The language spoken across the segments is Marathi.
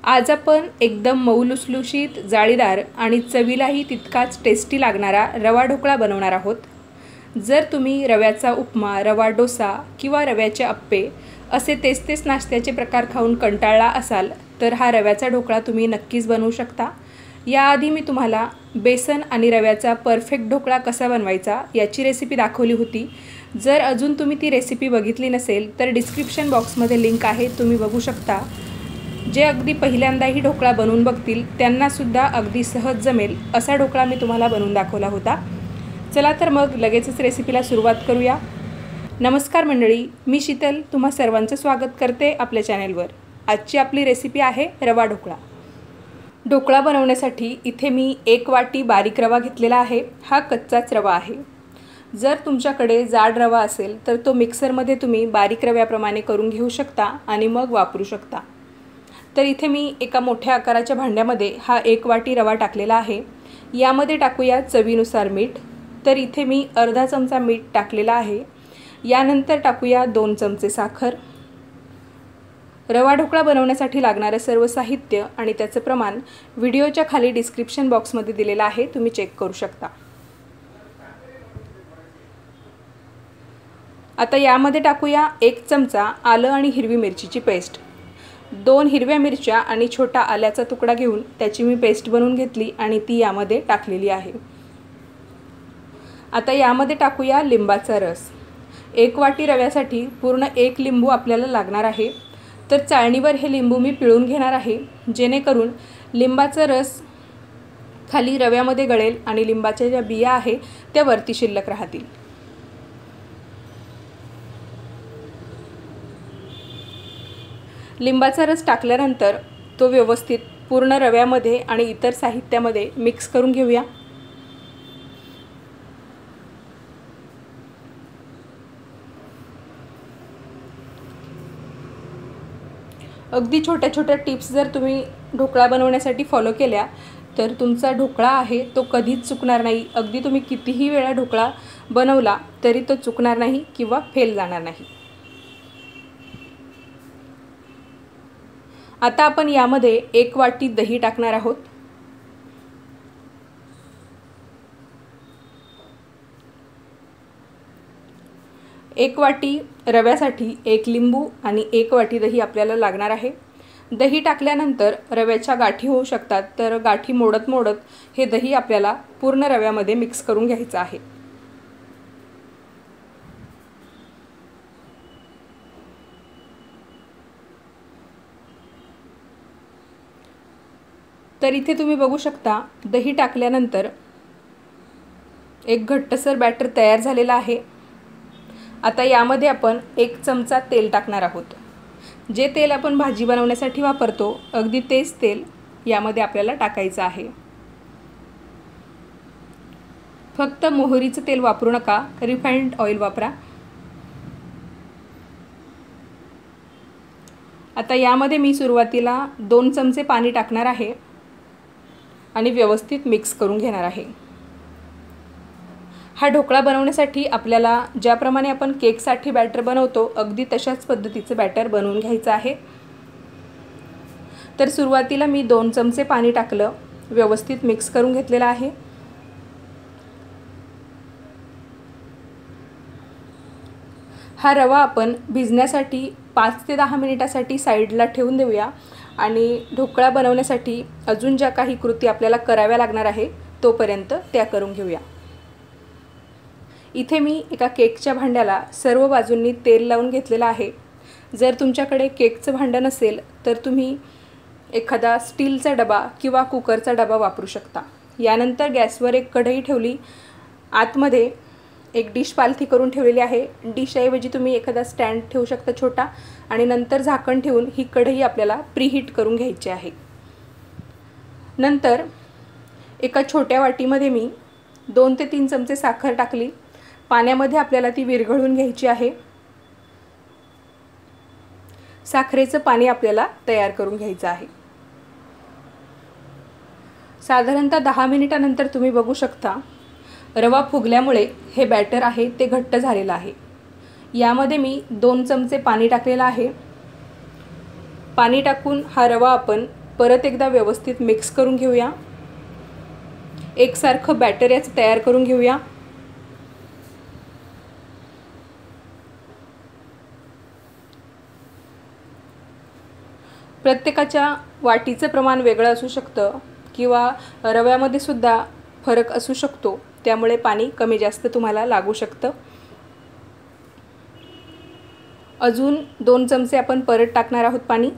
आज आपण एकदम मऊ लुसलुशीत, जाळीदार आणि चवीलाही तितकाच टेस्टी लागणारा रवा ढोकळा बनवणार आहोत। जर तुम्ही रव्याचा उपमा, रवा डोसा किंवा रव्याचे अप्पे असे तेच नाश्त्याचे प्रकार खाऊन कंटाळला असाल तर हा रव्याचा ढोकळा तुम्ही नक्कीच बनवू शकता। याआधी मी तुम्हाला बेसन आणि रव्याचा परफेक्ट ढोकळा कसा बनवायचा याची रेसिपी दाखवली होती। जर अजून तुम्ही ती रेसिपी बघितली नसेल तर डिस्क्रिप्शन बॉक्समध्ये लिंक आहे, तुम्ही बघू शकता। जे अगदी पहिल्यांदा ही ढोकळा बनवून बघतील त्यांना सुद्धा अगदी सहज जमेल असा ढोकळा मी तुम्हाला बनवून दाखवला होता। चला तर मग लगेचच रेसिपीला सुरुवात करूया। नमस्कार मंडळी, मी शीतल तुम्हा सर्वांचं स्वागत करते आपल्या चॅनलवर। आजची आपली रेसिपी आहे रवा ढोकळा। ढोकळा बनवण्यासाठी इथे मी 1 वाटी बारीक रवा घेतलेला आहे। हा कच्चाच रवा आहे। जर तुमच्याकडे जाड रवा असेल तर तो मिक्सरमध्ये तुम्ही बारीक रव्याप्रमाणे करून घेऊ शकता आणि मग वापरू शकता। तर इथे मी एका मोठ्या आकाराच्या भांड्यामध्ये हा 1 वाटी रवा टाकलेला आहे। यामध्ये टाकूया चवीनुसार मीठ। तर इथे मी अर्धा चमचा मीठ टाकलेला आहे। यानंतर टाकूया 2 चमचे साखर। रवा ढोकळा बनवण्यासाठी लागणारे सर्व साहित्य आणि त्याचे प्रमाण व्हिडिओच्या खाली डिस्क्रिप्शन बॉक्समध्ये दिलेला आहे, तुम्ही चेक करू शकता। आता यामध्ये टाकूया 1 चमचा आलं आणि हिरवी मिरचीची पेस्ट। 2 हिरव्या मिरच्या आणि छोटा आल्याचा तुकडा घेऊन त्याची मी पेस्ट बनवून घेतली आणि ती यामध्ये टाकलेली आहे। आता यामध्ये टाकूया लिंबाचा रस। 1 वाटी रव्यासाठी पूर्ण 1 लिंबू आपल्याला लागणार आहे। तर चाळणीवर हे लिंबू मी पिळून घेणार आहे, जेणेकरून लिंबाचा रस खाली रव्यामध्ये गळेल आणि लिंबाच्या ज्या बिया आहे त्या वरती शिल्लक राहतील। लिंबाचा रस टाकल्यानंतर तो व्यवस्थित पूर्ण रव्यामध्ये आणि इतर साहित्यामध्ये मिक्स करून घेऊया। अगदी छोट्या टिप्स जर तुम्ही ढोकळा बनवण्यासाठी फॉलो केल्या तर तुमचा ढोकळा आहे तो कधीच चुकणार नाही। अगदी तुम्ही कितीही वेळा ढोकळा बनवला तरी तो चुकणार नाही किंवा फेल जाणार नाही। आता आपण यामध्ये 1 वाटी दही टाकणार आहोत। एक वाटी रव्यासाठी 1 लिंबू आणि 1 वाटी दही आपल्याला लागणार आहे। दही टाकल्यानंतर रव्याच्या गाठी होऊ शकतात, तर गाठी मोडत हे दही आपल्याला पूर्ण रव्यामध्ये मिक्स करून घ्यायचं आहे। तर इथे तुम्ही बघू शकता दही टाकल्यानंतर एक घट्टसर बॅटर तयार झालेला आहे। आता यामध्ये आपण 1 चमचा तेल टाकणार आहोत। जे तेल आपण भाजी बनवण्यासाठी वापरतो अगदी तेच तेल यामध्ये आपल्याला टाकायचं आहे। फक्त मोहरीचं तेल वापरू नका, रिफाइंड ऑइल वापरा। आता यामध्ये मी सुरुवातीला 2 चमचे पाणी टाकणार आहे आणि व्यवस्थित मिक्स करून घेणार आहे। हा ढोकळा बनवण्यासाठी आपल्याला ज्याप्रमाणे आपण केकसाठी बॅटर बनवतो अगदी तशाच पद्धतीचे बॅटर बनवून घ्यायचं आहे। तर सुरुवातीला मी 2 चमचे पाणी टाकलं, व्यवस्थित मिक्स करून घेतलेलं आहे। हा रवा आपण भिजण्यासाठी 5 ते 10 मिनिटासाठी साईडला ठेवून देऊया आणि ढोकळा बनवण्यासाठी अजून ज्या काही कृती आपल्याला कराव्या लागणार आहे तोपर्यंत त्या करून घेऊया। इथे मी एका केकच्या भांड्याला सर्व बाजूंनी तेल लावून घेतलेलं आहे। जर तुमच्याकडे केकचं भांडं नसेल तर तुम्ही एखादा स्टीलचा डबा किंवा कुकरचा डबा वापरू शकता। यानंतर गॅसवर एक कढई ठेवली, आतमध्ये एक डिश पालथी करून ठेवलेली आहे। डिशऐवजी तुम्ही एखादा स्टँड ठेवू शकता छोटा, आणि नंतर झाकण ठेवून ही कढई आपल्याला प्रीहीट करून घ्यायची आहे। नंतर एका छोट्या वाटीमध्ये मी 2 ते 3 चमचे साखर टाकली। पाण्यामध्ये आपल्याला ती विरघळून घ्यायची आहे। साखरेचं पाणी आपल्याला तयार करून घ्यायचं आहे। साधारणतः 10 मिनिटानंतर तुम्ही बघू शकता रवा फुगल्यामुळे हे बॅटर आहे ते घट्ट झालेलं आहे। यामध्ये मी 2 चमचे पाणी टाकलेलं आहे। पाणी टाकून हा रवा आपण परत एकदा व्यवस्थित मिक्स करून घेऊया। एकसारखं बॅटर याचं तयार करून घेऊया। प्रत्येकाच्या वाटीचं प्रमाण वेगळं असू शकतं किंवा रव्यामध्ये सुद्धा फरक असू शकतो, त्यामुळे पाणी कमी जास्त तुम्हाला लागू शकतं। अजून 2 चमचे आपण परत टाकणार आहोत पाणी।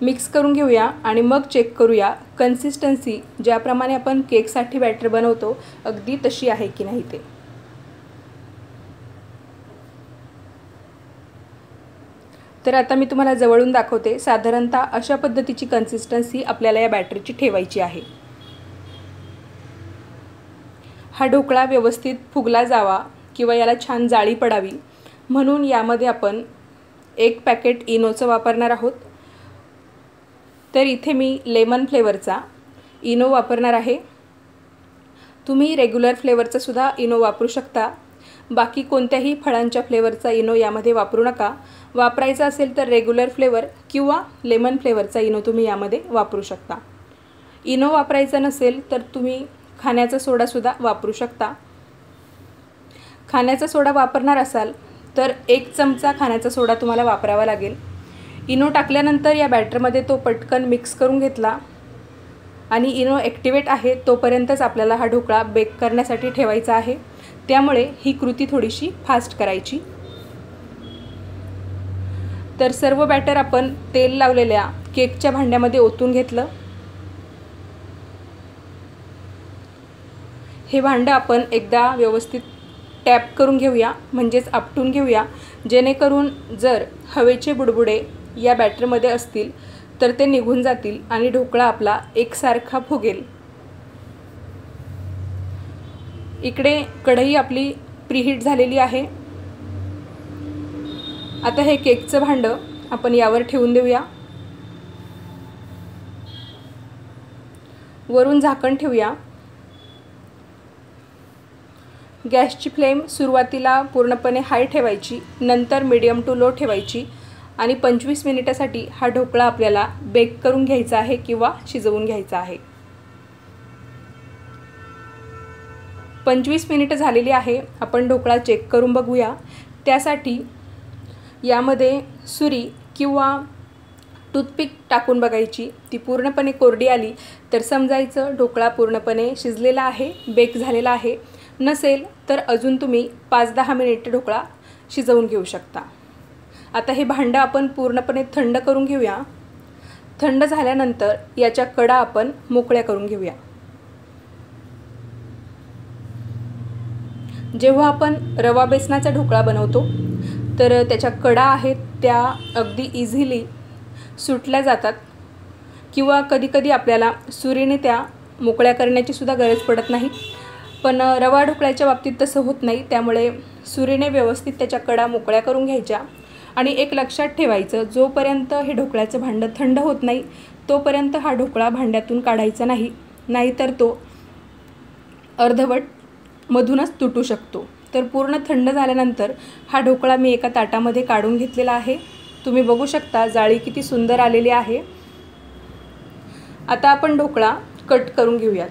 मिक्स करून घेऊया आणि मग चेक करूया कन्सिस्टन्सी ज्याप्रमाणे आपण केकसाठी बॅटर बनवतो अगदी तशी आहे की नाही ते। तर आता मी तुम्हाला जवळून दाखवते। साधारणतः अशा पद्धतीची कन्सिस्टन्सी आपल्याला या बॅटरची ठेवायची आहे। हा ढोकळा व्यवस्थित फुगला जावा किंवा याला छान जाळी पडावी म्हणून यामध्ये आपण 1 पॅकेट इनोचं वापरणार आहोत। तर इथे मी लेमन फ्लेवरचा इनो वापरणार आहे। तुम्ही रेग्युलर फ्लेवरचा सुद्धा इनो वापरू शकता। बाकी कोणत्याही फळांच्या फ्लेवरचा इनो यामध्ये वापरू नका। वापरायचा असेल तर रेग्युलर फ्लेवर किंवा लेमन फ्लेवरचा इनो तुम्ही यामध्ये वापरू शकता। इनो वापरायचा नसेल तर तुम्ही खाण्याचा सोडा सुद्धा वापरू शकता। खाण्याचा सोडा वापरणार असाल तर 1 चमचा खाण्याचा सोडा तुम्हाला वापरावा लागेल। इनो टाकल्यानंतर या बॅटरमध्ये तो पटकन मिक्स करून घेतला आणि इनो ॲक्टिवेट आहे तोपर्यंतच आपल्याला हा ढोकळा बेक करण्यासाठी ठेवायचा आहे, त्यामुळे ही कृती थोडीशी फास्ट करायची। तर सर्व बॅटर आपण तेल लावलेल्या केकच्या भांड्यामध्ये ओतून घेतलं। हे भांडं आपण एकदा व्यवस्थित टॅप करून घेऊया, म्हणजेच आपटून घेऊया, जेणेकरून जर हवेचे बुडबुडे या बॅटरमध्ये असतील तर ते निघून जातील आणि ढोकळा आपला एकसारखा फुगेल। इकडे कढई आपली प्रीहीट झालेली आहे। आता हे केकचं भांडं आपण यावर ठेवून देऊया। वरून झाकण ठेवूया। गॅसची फ्लेम सुरुवातीला पूर्णपणे हाय ठेवायची, नंतर मीडियम टू लो ठेवायची आणि 25 मिनिटासाठी हा ढोकळा आपल्याला बेक करून घ्यायचा आहे किंवा शिजवून घ्यायचा आहे। 25 मिनिटं झालेली आहे। आपण ढोकळा चेक करून बघूया। त्यासाठी यामध्ये सुरी किंवा टूथपिक टाकून बघायची। ती पूर्णपणे कोरडी आली तर समजायचं ढोकळा पूर्णपणे शिजलेला आहे, बेक झालेला आहे। नसेल तर अजून तुम्ही 5-10 मिनिटे ढोकळा शिजवून घेऊ शकता। आता हे भांडं आपण पूर्णपणे थंड करून घेऊया। थंड झाल्यानंतर याच्या कडा आपण मोकळ्या करून घेऊया। जेव्हा आपण रवा बेसनाचा ढोकळा बनवतो तर त्याच्या कडा आहेत त्या अगदी इझिली सुटल्या जातात किंवा कधीकधी आपल्याला सुरीने त्या मोकळ्या करण्याची सुद्धा गरज पडत नाही, पण रवा ढोकळ्याच्या बाबतीत तसं होत नाही, त्यामुळे सुरीने व्यवस्थित त्याच्या कडा मोकळ्या करून घ्यायच्या। आणि एक लक्षात ठेवायचं, जोपर्यंत हे ढोकळ्याचं भांडं थंड होत नाही तोपर्यंत हा ढोकळा भांड्यातून काढायचा नाही, नाहीतर तो अर्धवट मधूनच तुटू शकतो। तर पूर्ण थंड झाल्यानंतर हा ढोकळा मी एका ताटामध्ये काढून घेतलेला आहे। तुम्ही बघू शकता जाळी किती सुंदर आलेली आहे। आता आपण ढोकळा कट करून घेऊयात।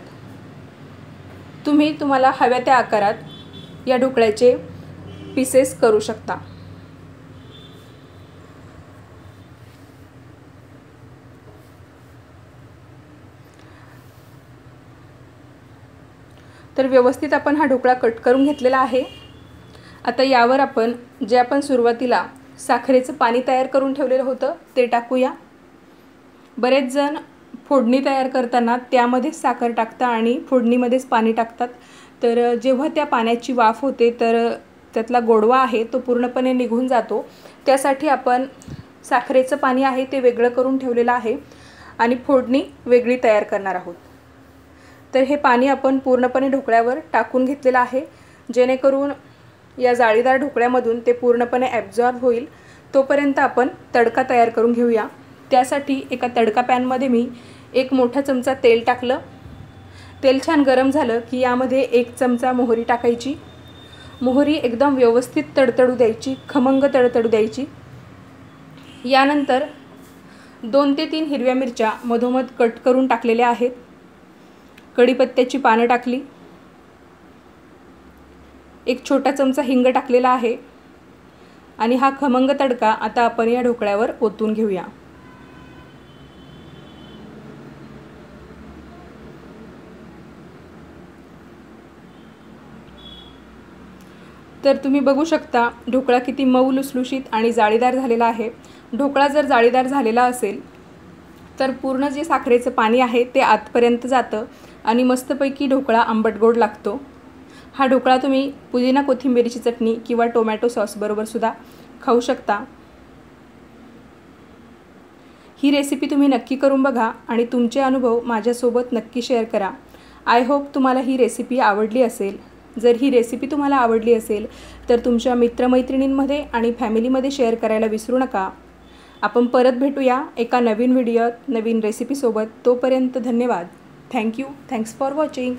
तुम्ही तुम्हाला हव्या त्या आकारात या ढोकळ्याचे पीसेस करू शकता। तर व्यवस्थित आपण हा ढोकळा कट करून घेतलेला आहे। आता यावर आपण जे आपण सुरुवातीला साखरेचं पाणी तयार करून ठेवलेलं होतं ते टाकूया। बरेच जण फोडणी तयार करताना त्यामध्ये साखर टाकतात आणि फोडणीमध्येच पाणी टाकतात, तर जेव्हा त्या पाण्याची वाफ होते तर त्यातला गोडवा आहे तो पूर्णपणे निघून जातो। त्यासाठी आपण साखरेचं पाणी आहे ते वेगळं करून ठेवलेलं आहे आणि फोडणी वेगळी तयार करणार आहोत। तर हे पाणी आपण पूर्णपणे ढोकळ्यावर टाकून घेतलेलं आहे, जेणेकरून या जाळीदार ढोकळ्यामधून ते पूर्णपणे ॲब्झॉर्ब होईल। तोपर्यंत आपण तडका तयार करून घेऊया। त्यासाठी एका तडका पॅनमध्ये मी 1 मोठा चमचा तेल टाकलं। तेल छान गरम झालं की यामध्ये 1 चमचा मोहरी टाकायची। मोहरी एकदम व्यवस्थित तडतडू द्यायची, खमंग तडतडू द्यायची। यानंतर 2 ते 3 हिरव्या मिरच्या मधोमध कट करून टाकलेल्या आहेत. कढीपत्त्याची पानं टाकली. एक छोटा चमचा हिंग टाकलेला आहे आणि हा खमंग तडका आता आपण या ढोकळ्यावर ओतून घेऊया. तर तुम्ही बघू शकता ढोकळा किती मऊ लुसलुशीत आणि जाळीदार झालेला आहे. ढोकळा जर जाळीदार झालेला असेल तर पूर्ण जे साखरेचं पाणी आहे ते आतपर्यंत जातं आणि मस्तपैकी ढोकळा आंबट गोड लागतो. हा ढोकळा तुम्ही पुदिना कोथिंबीरची चटणी किंवा टोमॅटो सॉस बरोबर सुद्धा खाऊ शकता. ही रेसिपी तुम्ही नक्की करून बघा आणि तुमचे अनुभव माझ्यासोबत नक्की शेअर करा. आय होप तुम्हाला ही रेसिपी आवडली असेल. जर ही रेसिपी तुम्हाला आवडली असेल तर तुमच्या मित्रमैत्रिणींमध्ये आणि फॅमिलीमध्ये शेअर करायला विसरू नका. आपण परत भेटूया एका नवीन व्हिडिओत नवीन रेसिपीसोबत. तोपर्यंत धन्यवाद. थँक्यू. Thanks for watching.